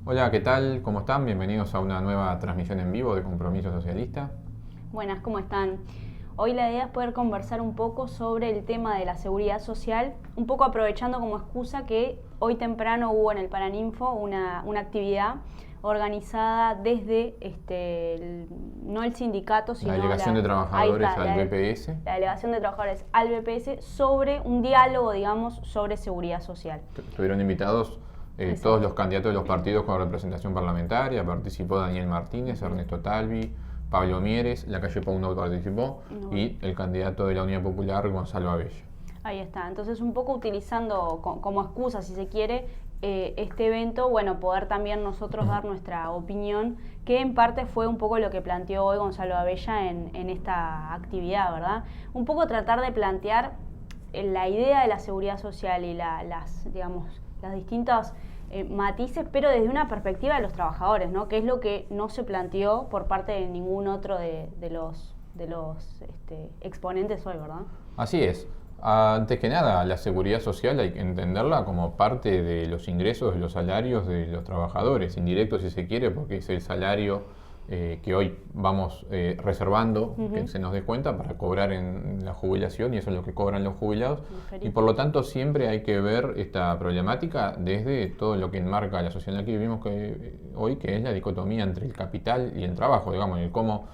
Hola, ¿qué tal? ¿Cómo están? Bienvenidos a una nueva transmisión en vivo de Compromiso Socialista. Buenas, ¿cómo están? Hoy la idea es poder conversar un poco sobre el tema de la seguridad social, un poco aprovechando como excusa que hoy temprano hubo en el Paraninfo una actividad organizada desde, no el sindicato, sino La delegación de trabajadores al BPS. La delegación de trabajadores al BPS sobre un diálogo, digamos, sobre seguridad social. Estuvieron invitados todos los candidatos de los partidos con representación parlamentaria. Participó Daniel Martínez, Ernesto Talvi, Pablo Mieres, la calle Pau no participó, y el candidato de la Unidad Popular, Gonzalo Abella. Ahí está. Entonces, un poco utilizando como excusa, si se quiere, este evento, bueno, poder también nosotros dar nuestra opinión, que en parte fue un poco lo que planteó hoy Gonzalo Abella en esta actividad, ¿verdad? Un poco tratar de plantear la idea de la seguridad social y las distintas matices, pero desde una perspectiva de los trabajadores, ¿no? Que es lo que no se planteó por parte de ningún otro de los exponentes hoy, ¿verdad? Así es. Antes que nada, la seguridad social hay que entenderla como parte de los ingresos, de los salarios de los trabajadores, indirectos si se quiere, porque es el salario que hoy vamos reservando, que se nos dé cuenta para cobrar en la jubilación, y eso es lo que cobran los jubilados. Y por lo tanto siempre hay que ver esta problemática desde todo lo que enmarca la sociedad en la que vivimos hoy, que es la dicotomía entre el capital y el trabajo, digamos, y cómo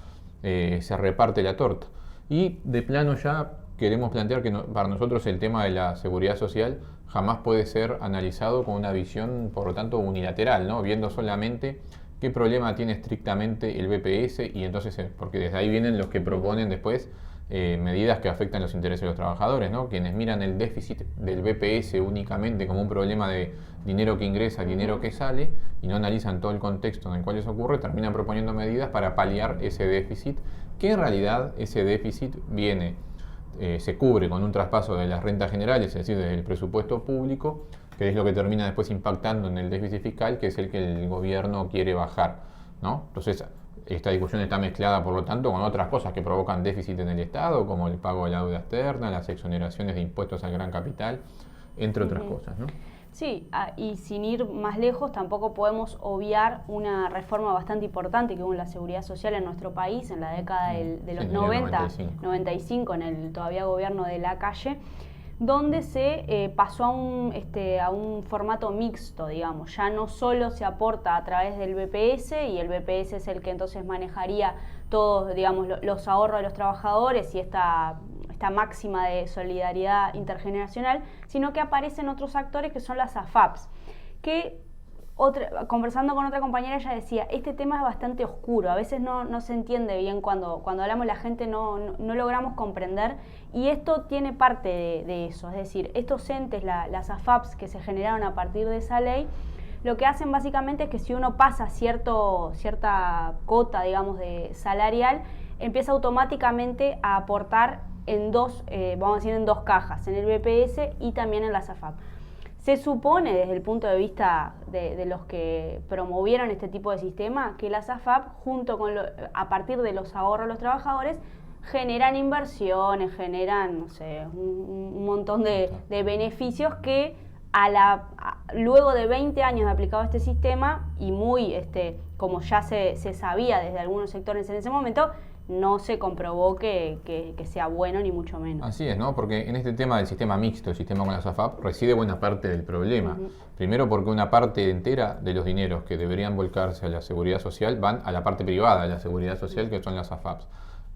se reparte la torta. Y de plano ya queremos plantear que para nosotros el tema de la seguridad social jamás puede ser analizado con una visión, por lo tanto, unilateral, ¿no? Viendo solamente qué problema tiene estrictamente el BPS, y entonces, porque desde ahí vienen los que proponen después medidas que afectan los intereses de los trabajadores, ¿no? Quienes miran el déficit del BPS únicamente como un problema de dinero que ingresa, dinero que sale, y no analizan todo el contexto en el cual eso ocurre, terminan proponiendo medidas para paliar ese déficit, que en realidad ese déficit se cubre con un traspaso de las rentas generales, es decir, del presupuesto público, que es lo que termina después impactando en el déficit fiscal, que es el que el gobierno quiere bajar, ¿no? Entonces, esta discusión está mezclada, por lo tanto, con otras cosas que provocan déficit en el Estado, como el pago de la deuda externa, las exoneraciones de impuestos al gran capital, entre otras cosas, ¿no? Sí, y sin ir más lejos, tampoco podemos obviar una reforma bastante importante que hubo en la seguridad social en nuestro país en la década de los 90, 95, en el todavía gobierno de Lacalle, donde se pasó a un formato mixto, digamos. Ya no solo se aporta a través del BPS, y el BPS es el que entonces manejaría todos, digamos, los ahorros de los trabajadores y esta máxima de solidaridad intergeneracional, sino que aparecen otros actores que son las AFAPs, que conversando con otra compañera ella decía, este tema es bastante oscuro, a veces no se entiende bien cuando hablamos, la gente no logramos comprender, y esto tiene parte de eso, es decir, estos entes, las AFAPs que se generaron a partir de esa ley, lo que hacen básicamente es que si uno pasa cierta cota, digamos, de salarial, empieza automáticamente a aportar en dos cajas, en el BPS y también en la AFAP. Se supone, desde el punto de vista de los que promovieron este tipo de sistema, que las AFAP, a partir de los ahorros de los trabajadores, generan inversiones, generan, no sé, un montón de beneficios que luego de 20 años de aplicado este sistema, y muy, como ya se sabía desde algunos sectores en ese momento, no se comprobó que sea bueno, ni mucho menos. Así es, ¿no? Porque en este tema del sistema mixto, el sistema con las AFAP, reside buena parte del problema. Primero porque una parte entera de los dineros que deberían volcarse a la seguridad social van a la parte privada de la seguridad social, que son las AFAPs.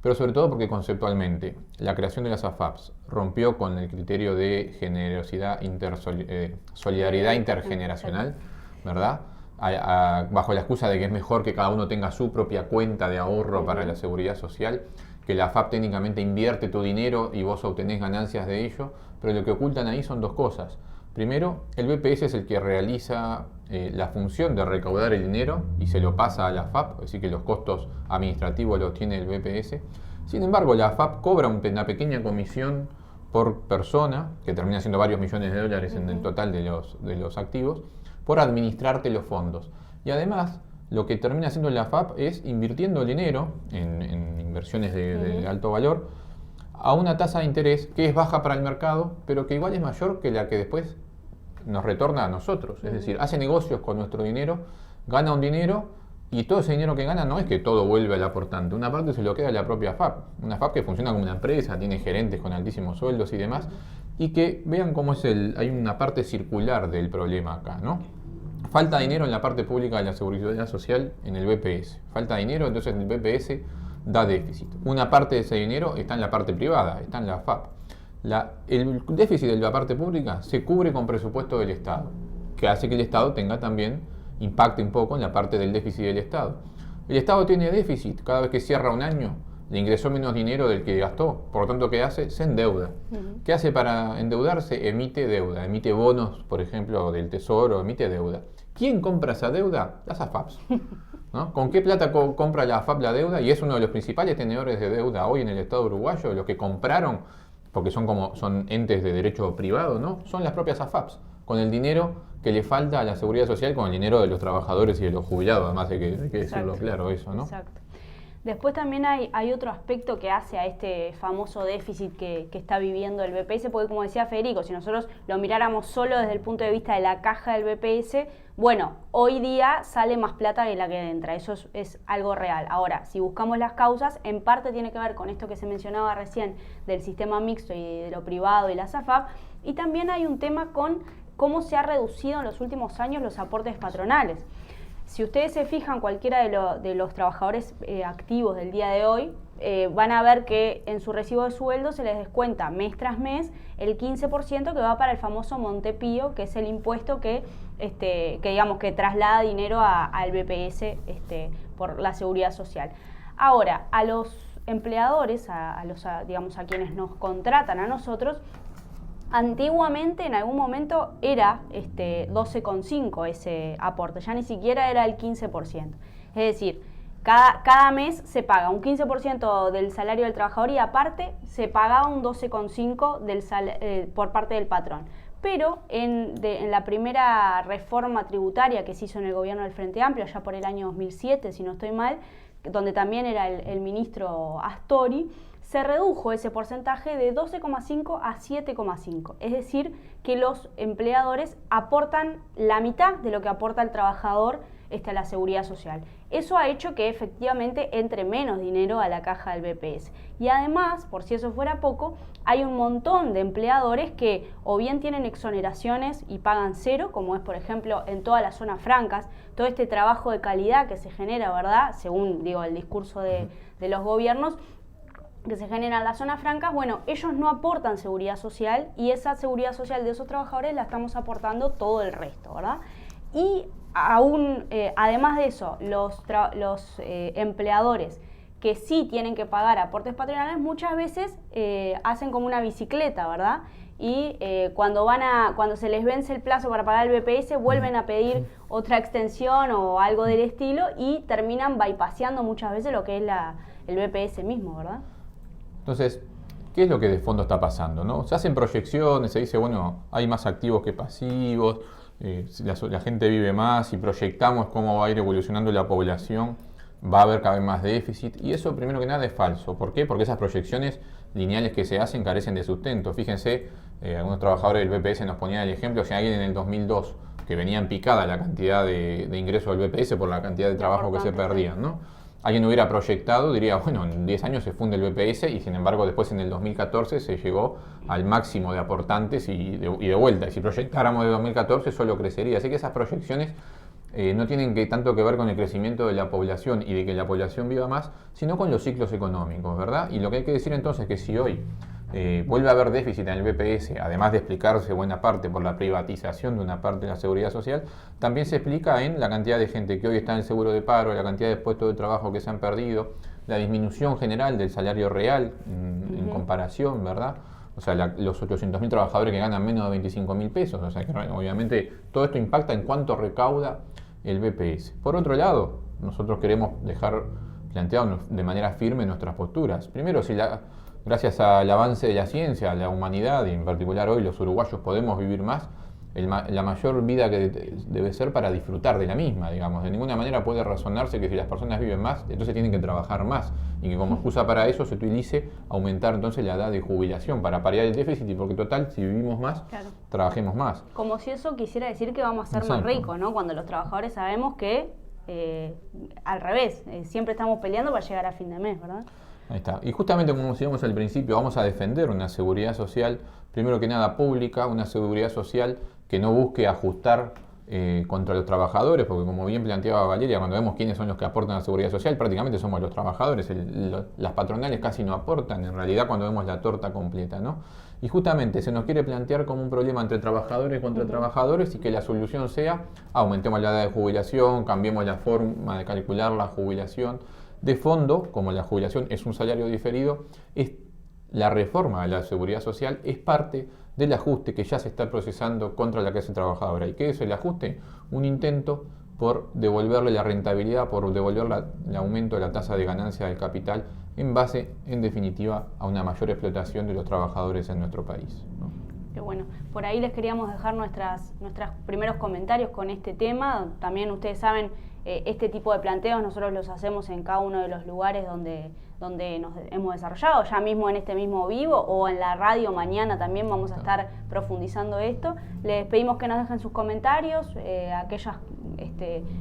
Pero sobre todo porque conceptualmente la creación de las AFAPs rompió con el criterio de generosidad, solidaridad intergeneracional, ¿verdad? Bajo la excusa de que es mejor que cada uno tenga su propia cuenta de ahorro para la seguridad social, que la AFAP técnicamente invierte tu dinero y vos obtenés ganancias de ello, pero lo que ocultan ahí son dos cosas. Primero, el BPS es el que realiza la función de recaudar el dinero y se lo pasa a la AFAP, es decir, que los costos administrativos los tiene el BPS. Sin embargo, la AFAP cobra una pequeña comisión por persona, que termina siendo varios millones de dólares en el total de los activos, por administrarte los fondos. Y además, lo que termina haciendo la AFAP es invirtiendo el dinero en inversiones de alto valor a una tasa de interés que es baja para el mercado, pero que igual es mayor que la que después nos retorna a nosotros. Es decir, hace negocios con nuestro dinero gana un dinero y todo ese dinero que gana no es que todo vuelve al aportante, una parte se lo queda a la propia FAP, una FAP que funciona como una empresa, tiene gerentes con altísimos sueldos y demás, y que vean cómo es hay una parte circular del problema acá, ¿no? Falta dinero en la parte pública de la seguridad social en el BPS, falta dinero, entonces el BPS da déficit. Una parte de ese dinero está en la parte privada, está en la FAP. El déficit de la parte pública se cubre con presupuesto del Estado, que hace que el Estado tenga también, impacte un poco en la parte del déficit del Estado. El Estado tiene déficit, cada vez que cierra un año le ingresó menos dinero del que gastó, por lo tanto, ¿qué hace? Se endeuda. ¿Qué hace para endeudarse? Emite deuda, emite bonos, por ejemplo, del Tesoro, emite deuda. ¿Quién compra esa deuda? Las AFAPs. ¿No? ¿Con qué plata compra la AFAP la deuda? Y es uno de los principales tenedores de deuda hoy en el Estado uruguayo, los que compraron, porque son entes de derecho privado, ¿no? Son las propias AFAPs, con el dinero que le falta a la seguridad social, con el dinero de los trabajadores y de los jubilados, además hay que decirlo claro eso, ¿no? Exacto. Después también hay otro aspecto que hace a este famoso déficit que está viviendo el BPS, porque como decía Federico, si nosotros lo miráramos solo desde el punto de vista de la caja del BPS, bueno, hoy día sale más plata que la que entra, eso es algo real. Ahora, si buscamos las causas, en parte tiene que ver con esto que se mencionaba recién del sistema mixto y de lo privado y la AFAP, y también hay un tema con cómo se ha reducido en los últimos años los aportes patronales. Si ustedes se fijan, cualquiera de los trabajadores activos del día de hoy, van a ver que en su recibo de sueldo se les descuenta mes tras mes el 15% que va para el famoso Montepío, que es el impuesto que digamos que traslada dinero al BPS por la seguridad social. Ahora, a los empleadores, digamos a quienes nos contratan a nosotros, antiguamente en algún momento era 12,5 ese aporte, ya ni siquiera era el 15%. Es decir, cada mes se paga un 15% del salario del trabajador y aparte se pagaba un 12,5 por parte del patrón. Pero en la primera reforma tributaria que se hizo en el gobierno del Frente Amplio, ya por el año 2007, si no estoy mal, donde también era el ministro Astori, se redujo ese porcentaje de 12,5 a 7,5. Es decir, que los empleadores aportan la mitad de lo que aporta el trabajador a la seguridad social. Eso ha hecho que efectivamente entre menos dinero a la caja del BPS. Y además, por si eso fuera poco, hay un montón de empleadores que o bien tienen exoneraciones y pagan cero, como es por ejemplo en todas las zonas francas, todo este trabajo de calidad que se genera, ¿verdad? Según el discurso de los gobiernos, que se genera en las zonas francas, bueno, ellos no aportan seguridad social y esa seguridad social de esos trabajadores la estamos aportando todo el resto, ¿verdad? Y aún, además de eso, los empleadores que sí tienen que pagar aportes patronales muchas veces hacen como una bicicleta, ¿verdad? Y cuando se les vence el plazo para pagar el BPS, vuelven a pedir otra extensión o algo del estilo y terminan bypaseando muchas veces lo que es el BPS mismo, ¿verdad? Entonces, ¿qué es lo que de fondo está pasando, no? Se hacen proyecciones, se dice, bueno, hay más activos que pasivos, la gente vive más y proyectamos cómo va a ir evolucionando la población, va a haber cada vez más déficit y eso primero que nada es falso. ¿Por qué? Porque esas proyecciones lineales que se hacen carecen de sustento. Fíjense, algunos trabajadores del BPS nos ponían el ejemplo, si alguien en el 2002 que venía en picada la cantidad de ingresos del BPS por la cantidad de trabajo que se perdían, ¿no? Alguien hubiera proyectado, diría, bueno, en 10 años se funde el BPS y sin embargo después en el 2014 se llegó al máximo de aportantes y de vuelta. Y si proyectáramos de 2014 solo crecería. Así que esas proyecciones no tienen tanto que ver con el crecimiento de la población y de que la población viva más, sino con los ciclos económicos, ¿verdad? Y lo que hay que decir entonces es que si hoy vuelve a haber déficit en el BPS, además de explicarse buena parte por la privatización de una parte de la seguridad social, también se explica en la cantidad de gente que hoy está en el seguro de paro, la cantidad de puestos de trabajo que se han perdido, la disminución general del salario real en comparación, ¿verdad? O sea, los 800.000 trabajadores que ganan menos de 25.000 pesos, o sea que obviamente todo esto impacta en cuánto recauda el BPS. Por otro lado, nosotros queremos dejar planteado de manera firme nuestras posturas. Primero, gracias al avance de la ciencia, la humanidad y en particular hoy los uruguayos podemos vivir más, la mayor vida que debe ser para disfrutar de la misma, digamos. De ninguna manera puede razonarse que si las personas viven más, entonces tienen que trabajar más, y que como excusa para eso se utilice aumentar entonces la edad de jubilación para paliar el déficit, y porque total, si vivimos más, claro, trabajemos más. Como si eso quisiera decir que vamos a ser más ricos, ¿no? Cuando los trabajadores sabemos que al revés, siempre estamos peleando para llegar a fin de mes, ¿verdad? Ahí está. Y justamente como decíamos al principio, vamos a defender una seguridad social, primero que nada pública, una seguridad social que no busque ajustar contra los trabajadores, porque como bien planteaba Valeria, cuando vemos quiénes son los que aportan a la seguridad social, prácticamente somos los trabajadores, las patronales casi no aportan, en realidad cuando vemos la torta completa, ¿no? Y justamente se nos quiere plantear como un problema entre trabajadores contra trabajadores, y que la solución sea aumentemos la edad de jubilación, cambiemos la forma de calcular la jubilación. De fondo, como la jubilación es un salario diferido, la reforma de la seguridad social es parte del ajuste que ya se está procesando contra la clase trabajadora. ¿Y qué es el ajuste? Un intento por devolverle la rentabilidad, por devolver el aumento de la tasa de ganancia del capital en base, en definitiva, a una mayor explotación de los trabajadores en nuestro país, ¿no? Qué bueno. Por ahí les queríamos dejar nuestros primeros comentarios con este tema. También ustedes saben, este tipo de planteos nosotros los hacemos en cada uno de los lugares donde nos hemos desarrollado, ya mismo en este mismo vivo o en la radio mañana también vamos a estar profundizando esto. Les pedimos que nos dejen sus comentarios, aquellas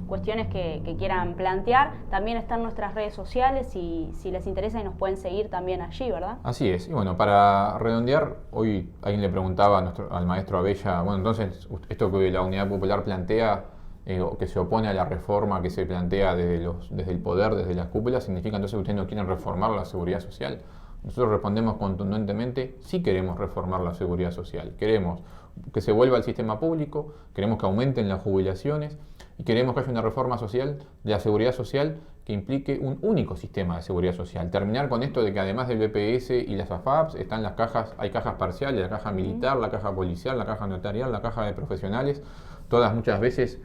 cuestiones que quieran plantear. También están nuestras redes sociales y si les interesa y nos pueden seguir también allí, ¿verdad? Así es. Y bueno, para redondear, hoy alguien le preguntaba al maestro Abella, bueno, entonces esto que la Unidad Popular plantea, que se opone a la reforma que se plantea desde el poder, desde las cúpulas, significa entonces que ustedes no quieren reformar la seguridad social. Nosotros respondemos contundentemente, sí queremos reformar la seguridad social, queremos que se vuelva al sistema público, queremos que aumenten las jubilaciones y queremos que haya una reforma social de la seguridad social que implique un único sistema de seguridad social. Terminar con esto de que además del BPS y las AFAPs están las cajas, hay cajas parciales, la caja militar, la caja policial, la caja notarial, la caja de profesionales, todas muchas veces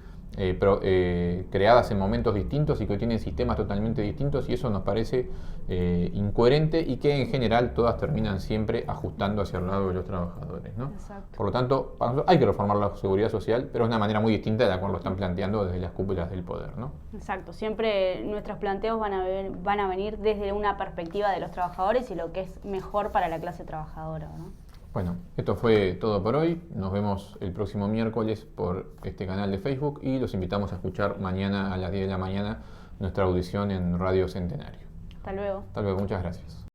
creadas en momentos distintos y que tienen sistemas totalmente distintos, y eso nos parece incoherente y que en general todas terminan siempre ajustando hacia el lado de los trabajadores, ¿no? Por lo tanto, para nosotros hay que reformar la seguridad social, pero de una manera muy distinta de la cual lo están planteando desde las cúpulas del poder, ¿no? Exacto, siempre nuestros planteos van a venir desde una perspectiva de los trabajadores y lo que es mejor para la clase trabajadora, ¿no? Bueno, esto fue todo por hoy. Nos vemos el próximo miércoles por este canal de Facebook y los invitamos a escuchar mañana a las 10 de la mañana nuestra audición en Radio Centenario. Hasta luego. Hasta luego, muchas gracias.